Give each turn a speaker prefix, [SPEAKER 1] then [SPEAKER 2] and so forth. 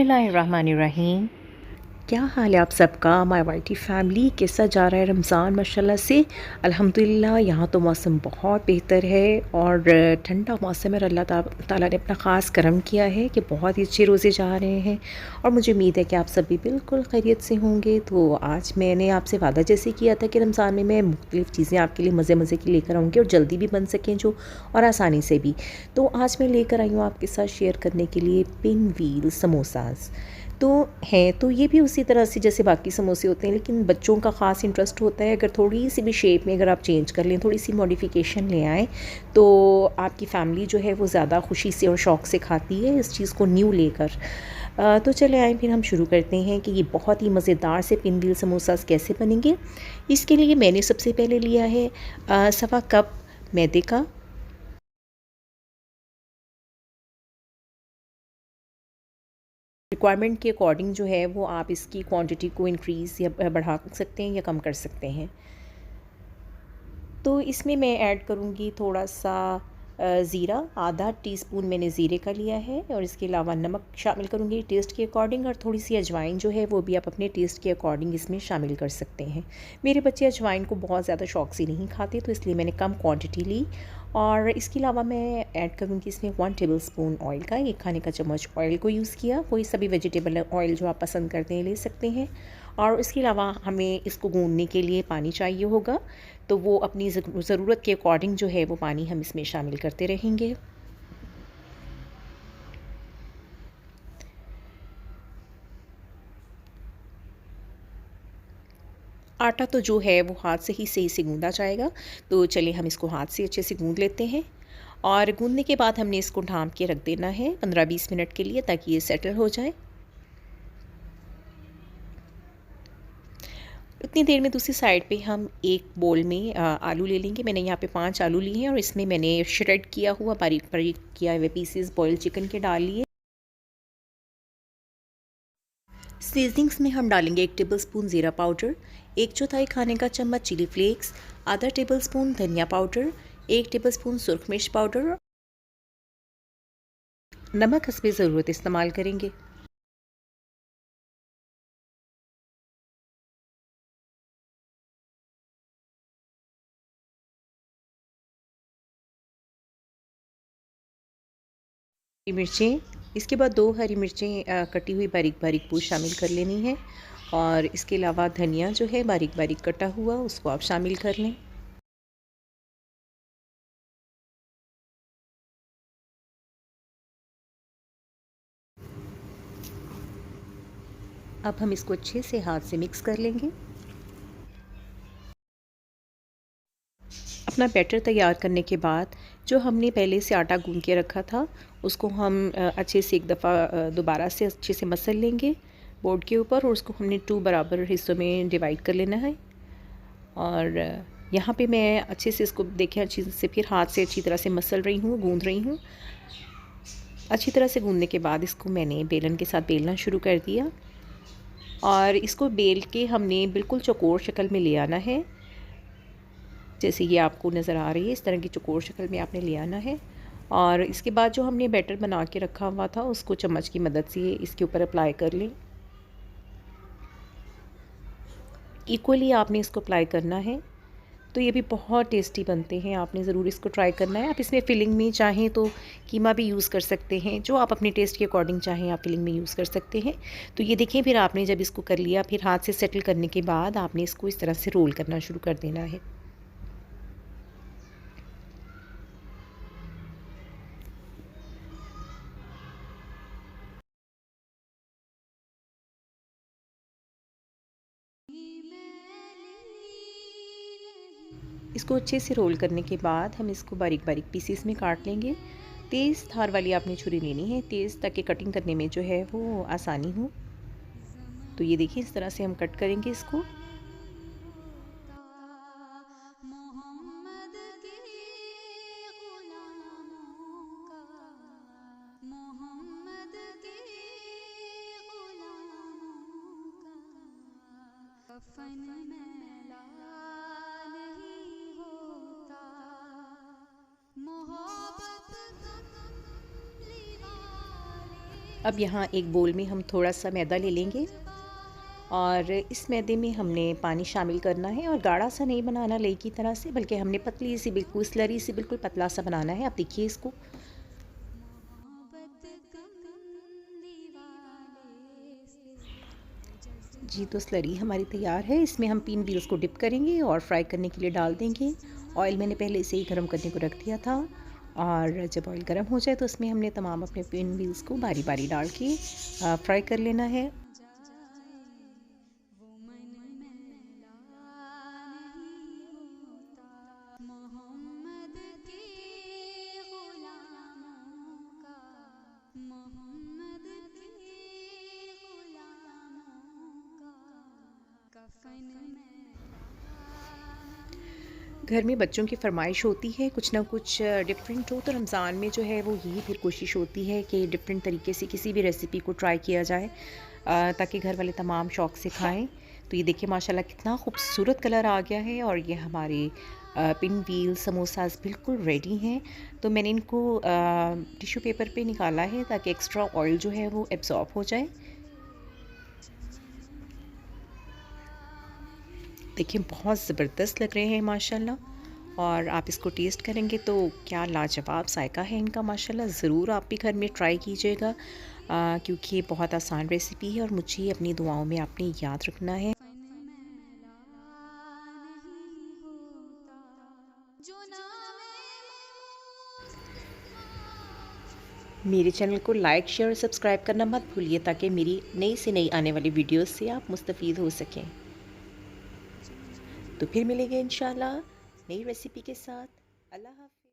[SPEAKER 1] बिस्मिल्लाहिर्रहमानिर्रहीम। क्या हाल है आप सबका। माय वाइटी फैमिली, कैसा जा रहा है रमज़ान। माशाल्लाह से अल्हम्दुलिल्लाह यहाँ तो मौसम बहुत बेहतर है और ठंडा मौसम है और अल्लाह ताला ने अपना ख़ास करम किया है कि बहुत ही अच्छे रोज़े जा रहे हैं और मुझे उम्मीद है कि आप सभी बिल्कुल खैरियत से होंगे। तो आज मैंने आपसे वादा जैसे किया था कि रमज़ान में मैं मुख्तलिफ़ चीज़ें आपके लिए मज़े मज़े की लेकर आऊँगी और जल्दी भी बन सकें जो और आसानी से भी। तो आज मैं लेकर आई हूँ आपके साथ शेयर करने के लिए पिन व्हील समोसाज़। तो हैं तो ये भी उसी तरह से जैसे बाकी समोसे होते हैं, लेकिन बच्चों का ख़ास इंटरेस्ट होता है अगर थोड़ी सी भी शेप में अगर आप चेंज कर लें, थोड़ी सी मॉडिफिकेशन ले आएँ, तो आपकी फ़ैमिली जो है वो ज़्यादा खुशी से और शौक़ से खाती है इस चीज़ को न्यू लेकर। तो चले आएँ फिर हम शुरू करते हैं कि ये बहुत ही मज़ेदार से पिन व्हील समोसास कैसे बनेंगे। इसके लिए मैंने सबसे पहले लिया है सवा कप मैदे का। रिक्वायरमेंट के अकॉर्डिंग जो है वो आप इसकी क्वांटिटी को इंक्रीज़ या बढ़ा सकते हैं या कम कर सकते हैं। तो इसमें मैं ऐड करूँगी थोड़ा सा ज़ीरा, आधा टीस्पून मैंने ज़ीरे का लिया है और इसके अलावा नमक शामिल करूँगी टेस्ट के अकॉर्डिंग और थोड़ी सी अजवाइन जो है वो भी आप अपने टेस्ट के अकॉर्डिंग इसमें शामिल कर सकते हैं। मेरे बच्चे अजवाइन को बहुत ज़्यादा शौक से नहीं खाते तो इसलिए मैंने कम क्वांटिटी ली। और इसके अलावा मैं ऐड करूँगी इसमें 1 टेबलस्पून ऑयल का, 1 खाने का चम्मच ऑयल को यूज़ किया। कोई सा भी वेजिटेबल ऑयल जो आप पसंद करते हैं ले सकते हैं। और इसके अलावा हमें इसको गूँदने के लिए पानी चाहिए होगा, तो वो अपनी ज़रूरत के अकॉर्डिंग जो है वो पानी हम इसमें शामिल करते रहेंगे। आटा तो जो है वो हाथ से ही सही से गूँधा जाएगा, तो चलिए हम इसको हाथ से अच्छे से गूँध लेते हैं। और गूँधने के बाद हमने इसको ढाँप के रख देना है 15-20 मिनट के लिए ताकि ये सेटल हो जाए। उतनी देर में दूसरी साइड पे हम एक बोल में आलू ले लेंगे। मैंने यहाँ पे 5 आलू लिए हैं और इसमें मैंने श्रेड किया हुआ बारीक बारीक किया हुए पीसेस बॉइल्ड चिकन के डाल लिए। सीजनिंग्स में हम डालेंगे 1 टेबलस्पून ज़ीरा पाउडर, 1/4 खाने का चम्मच चिली फ्लेक्स, आधा टेबलस्पून धनिया पाउडर, 1 टेबलस्पून सुरख मिर्च पाउडर, नमक हस्बे ज़रूरत इस्तेमाल करेंगे। हरी मिर्चें, इसके बाद 2 हरी मिर्चें कटी हुई बारीक बारीक पूस शामिल कर लेनी है। और इसके अलावा धनिया जो है बारीक बारीक कटा हुआ उसको आप शामिल कर लें। अब हम इसको अच्छे से हाथ से मिक्स कर लेंगे। अपना बैटर तैयार करने के बाद जो हमने पहले से आटा गूंद के रखा था उसको हम अच्छे से एक दफ़ा दोबारा से अच्छे से मसल लेंगे बोर्ड के ऊपर और उसको हमने 2 बराबर हिस्सों में डिवाइड कर लेना है। और यहाँ पे मैं अच्छे से इसको देखें अच्छी से फिर हाथ से अच्छी तरह से मसल रही हूँ, गूंद रही हूँ। अच्छी तरह से गूंदने के बाद इसको मैंने बेलन के साथ बेलना शुरू कर दिया और इसको बेल के हमने बिल्कुल चौकोर शक्ल में ले आना है। जैसे ये आपको नज़र आ रही है इस तरह की चौकोर शक्ल में आपने ले आना है। और इसके बाद जो हमने बैटर बना के रखा हुआ था उसको चम्मच की मदद से इसके ऊपर अप्लाई कर लें। इक्वली आपने इसको अप्लाई करना है। तो ये भी बहुत टेस्टी बनते हैं, आपने ज़रूर इसको ट्राई करना है। आप इसमें फ़िलिंग में चाहें तो कीमा भी यूज़ कर सकते हैं, जो आप अपने टेस्ट के अकॉर्डिंग चाहें आप फ़िलिंग में यूज़ कर सकते हैं। तो ये देखें फिर आपने जब इसको कर लिया फिर हाथ से सेटल करने के बाद आपने इसको इस तरह से रोल करना शुरू कर देना है। इसको अच्छे से रोल करने के बाद हम इसको बारीक बारीक पीसीस में काट लेंगे। तेज़ धार वाली आपने छुरी लेनी है तेज़, ताकि कटिंग करने में जो है वो आसानी हो। तो ये देखिए इस तरह से हम कट करेंगे इसको। अब यहाँ एक बोल में हम थोड़ा सा मैदा ले लेंगे और इस मैदे में हमने पानी शामिल करना है और गाढ़ा सा नहीं बनाना लेई की तरह से, बल्कि हमने पतली सी बिल्कुल स्लरी सी बिल्कुल पतला सा बनाना है। आप देखिए इसको। जी, तो स्लरी हमारी तैयार है। इसमें हम पिन व्हील्स को डिप करेंगे और फ्राई करने के लिए डाल देंगे। ऑयल मैंने पहले से ही गर्म करने को रख दिया था और जब ऑयल गर्म हो जाए तो उसमें हमने तमाम अपने पिन व्हील्स को बारी बारी डाल के फ्राई कर लेना है। घर में बच्चों की फ़रमाइश होती है कुछ ना कुछ डिफरेंट हो, तो रमज़ान में जो है वो यही फिर कोशिश होती है कि डिफरेंट तरीके से किसी भी रेसिपी को ट्राई किया जाए, ताकि घर वाले तमाम शौक़ से खाएं। तो ये देखिए माशाल्लाह कितना खूबसूरत कलर आ गया है और ये हमारे पिन व्हील समोसास बिल्कुल रेडी हैं। तो मैंने इनको टिश्यू पेपर पे निकाला है ताकि एक्स्ट्रा ऑयल जो है वो एब्ज़ॉर्ब हो जाए। देखिए बहुत ज़बरदस्त लग रहे हैं माशाल्लाह और आप इसको टेस्ट करेंगे तो क्या लाजवाब जायका है इनका माशाल्लाह। ज़रूर आप भी घर में ट्राई कीजिएगा, क्योंकि ये बहुत आसान रेसिपी है और मुझे अपनी दुआओं में आपने याद रखना है। मेरे चैनल को लाइक शेयर और सब्सक्राइब करना मत भूलिए ताकि मेरी नई से नई आने वाली वीडियोस से आप मुस्तफ़ीद हो सकें। तो फिर मिलेंगे इंशाल्लाह नई रेसिपी के साथ। अल्लाह हाफ़िज़।